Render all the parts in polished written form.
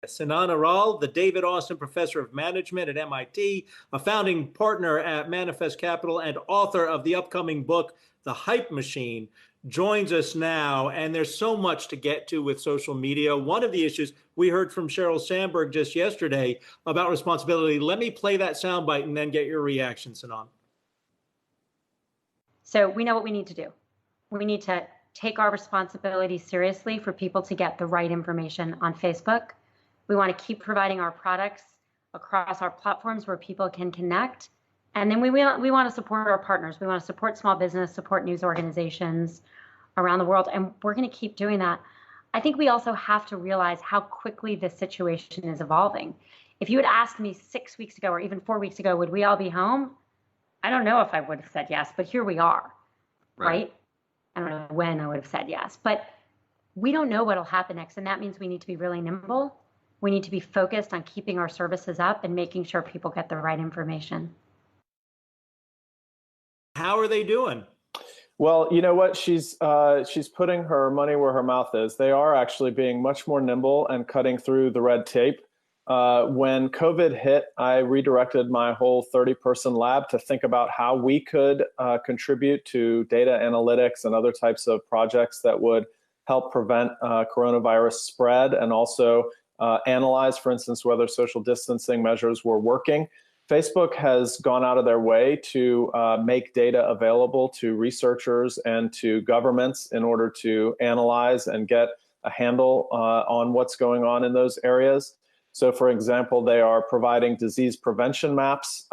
Sinan Aral, the David Austin Professor of Management at MIT, a founding partner at Manifest Capital, and author of the upcoming book, The Hype Machine, joins us now. And there's so much to get to with social media. One of the issues we heard from Sheryl Sandberg just yesterday about responsibility. Let me play that soundbite and then get your reaction, Sinan. So we know what we need to do. We need to take our responsibility seriously for people to get the right information on Facebook. We want to keep providing our products across our platforms where people can connect. And then we want to support our partners. We want to support small business, support news organizations around the world. And we're going to keep doing that. I think we also have to realize how quickly this situation is evolving. If you had asked me 6 weeks ago or even 4 weeks ago, would we all be home? I don't know if I would have said yes, but here we are, right? I don't know when I would have said yes, but we don't know what will happen next. And that means we need to be really nimble. We need to be focused on keeping our services up and making sure people get the right information. How are they doing? Well, you know what? She's putting her money where her mouth is. They are actually being much more nimble and cutting through the red tape. When COVID hit, I redirected my whole 30-person lab to think about how we could contribute to data analytics and other types of projects that would help prevent coronavirus spread and also analyze, for instance, whether social distancing measures were working. Facebook has gone out of their way to make data available to researchers and to governments in order to analyze and get a handle on what's going on in those areas. So, for example, they are providing disease prevention maps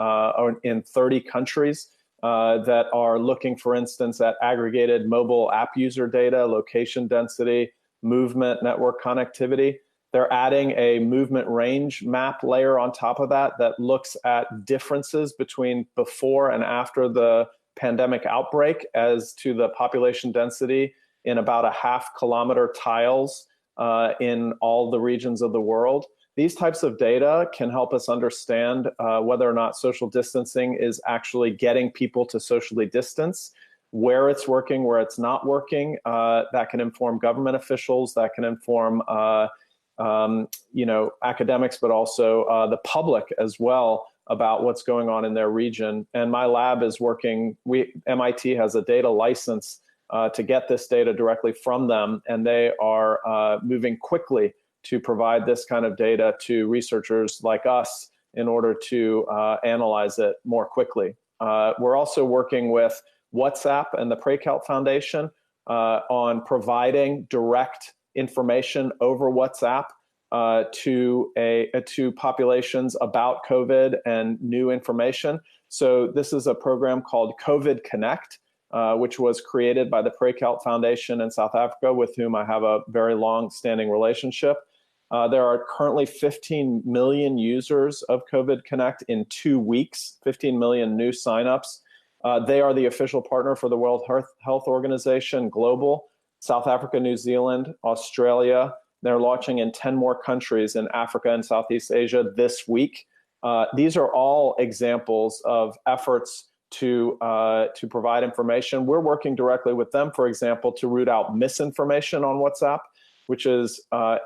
in 30 countries that are looking, for instance, at aggregated mobile app user data, location density, movement, network connectivity. They're adding a movement range map layer on top of that that looks at differences between before and after the pandemic outbreak as to the population density in about a half-kilometer tiles in all the regions of the world. These types of data can help us understand whether or not social distancing is actually getting people to socially distance, where it's working, where it's not working. That can inform government officials, that can inform academics, but also the public as well about what's going on in their region. And my lab is working, MIT has a data license to get this data directly from them, and they are moving quickly to provide this kind of data to researchers like us in order to analyze it more quickly. We're also working with WhatsApp and the Preikelt Foundation on providing direct information over WhatsApp to populations about COVID and new information. So this is a program called COVID Connect, which was created by the Preikelt Foundation in South Africa, with whom I have a very long-standing relationship. There are currently 15 million users of COVID Connect in 2 weeks, 15 million new signups. They are the official partner for the World Health Organization Global, South Africa, New Zealand, Australia. They're launching in 10 more countries in Africa and Southeast Asia this week. These are all examples of efforts to provide information. We're working directly with them, for example, to root out misinformation on WhatsApp, which is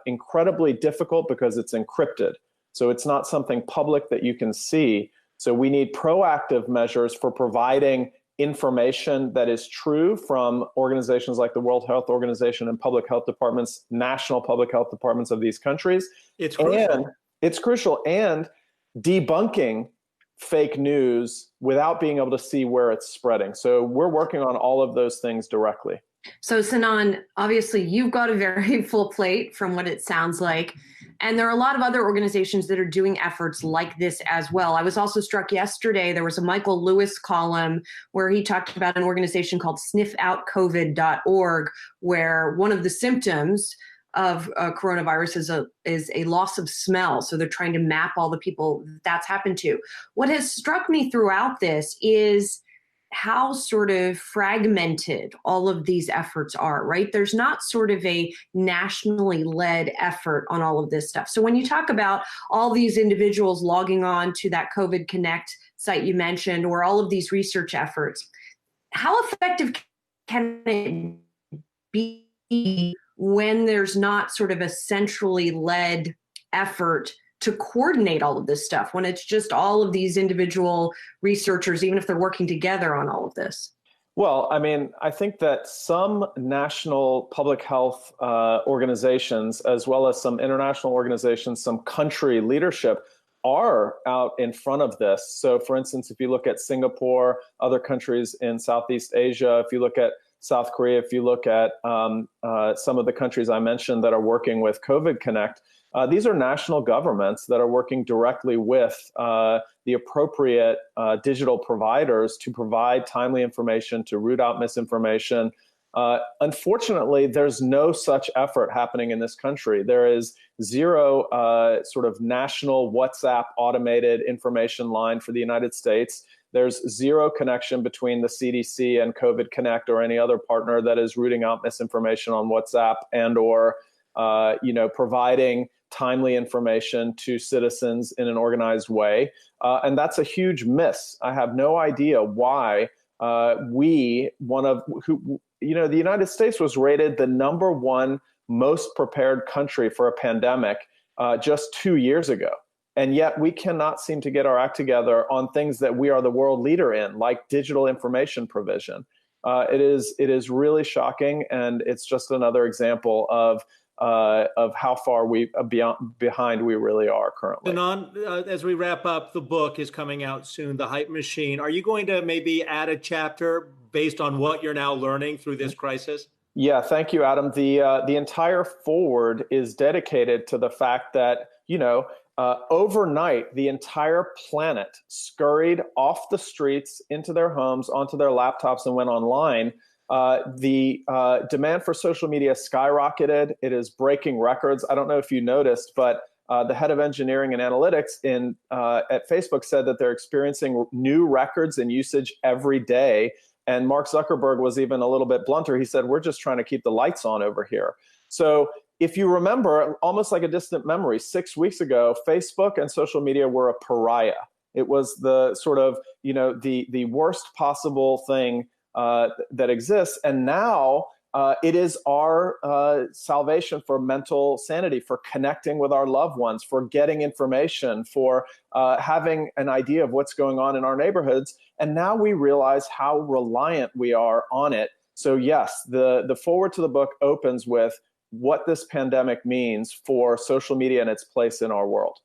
incredibly difficult because it's encrypted. So it's not something public that you can see. So we need proactive measures for providing information that is true from organizations like the World Health Organization and public health departments, national public health departments of these countries. It's crucial. It's crucial. And debunking fake news without being able to see where it's spreading. So we're working on all of those things directly. So Sinan, obviously you've got a very full plate from what it sounds like. And there are a lot of other organizations that are doing efforts like this as well. I was also struck yesterday, there was a Michael Lewis column where he talked about an organization called sniffoutcovid.org, where one of the symptoms of coronavirus is a loss of smell. So they're trying to map all the people that's happened to. What has struck me throughout this is how sort of fragmented all of these efforts are, right? There's not sort of a nationally led effort on all of this stuff. So when you talk about all these individuals logging on to that COVID Connect site you mentioned, or all of these research efforts, how effective can it be when there's not sort of a centrally led effort to coordinate all of this stuff when it's just all of these individual researchers, even if they're working together on all of this? Well, I mean, I think that some national public health organizations, as well as some international organizations, some country leadership, are out in front of this. So, for instance, if you look at Singapore, other countries in Southeast Asia, if you look at South Korea, if you look at some of the countries I mentioned that are working with COVID Connect, these are national governments that are working directly with the appropriate digital providers to provide timely information, to root out misinformation. Unfortunately, there's no such effort happening in this country. There is zero sort of national WhatsApp automated information line for the United States. There's zero connection between the CDC and COVID Connect or any other partner that is rooting out misinformation on WhatsApp and or providing timely information to citizens in an organized way. And that's a huge miss. I have no idea why the United States was rated the #1 most prepared country for a pandemic just 2 years ago. And yet we cannot seem to get our act together on things that we are the world leader in, like digital information provision. It is really shocking, and it's just another example of how far behind we really are currently. Sinan, as we wrap up, the book is coming out soon, The Hype Machine. Are you going to maybe add a chapter based on what you're now learning through this crisis? Yeah, thank you, Adam. The entire forward is dedicated to the fact that, overnight, the entire planet scurried off the streets into their homes, onto their laptops, and went online. The demand for social media skyrocketed. It is breaking records. I don't know if you noticed, but the head of engineering and analytics at Facebook said that they're experiencing new records in usage every day. And Mark Zuckerberg was even a little bit blunter. He said, we're just trying to keep the lights on over here. So if you remember, almost like a distant memory, 6 weeks ago, Facebook and social media were a pariah. It was the sort of, the worst possible thing that exists. And now it is our salvation for mental sanity, for connecting with our loved ones, for getting information, for having an idea of what's going on in our neighborhoods. And now we realize how reliant we are on it. So yes, the forward to the book opens with what this pandemic means for social media and its place in our world.